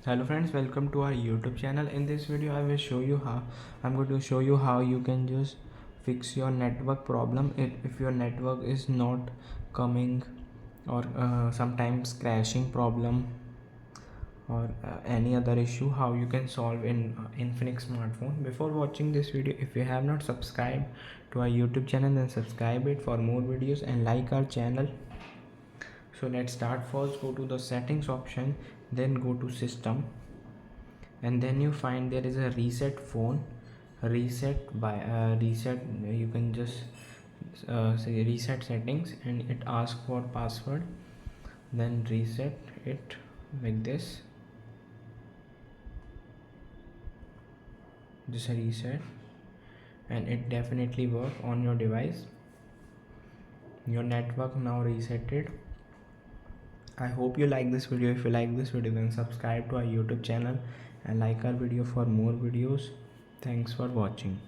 Hello friends, welcome to our YouTube channel. In this video I'm going to show you how you can just fix your network problem if your network is not coming, or sometimes crashing problem, or any other issue, how you can solve in infinix smartphone. Before watching this video, if you have not subscribed to our YouTube channel, then subscribe it for more videos and like our channel. So let's start. First, go to the settings option, then go to system, and then you find there is a reset phone. Reset, you can just say reset settings, and it asks for password. Then reset it like this, just a reset, and it definitely work on your device. Your network now resetted. I hope you like this video. If you like this video, then subscribe to our YouTube channel and like our video for more videos. Thanks for watching.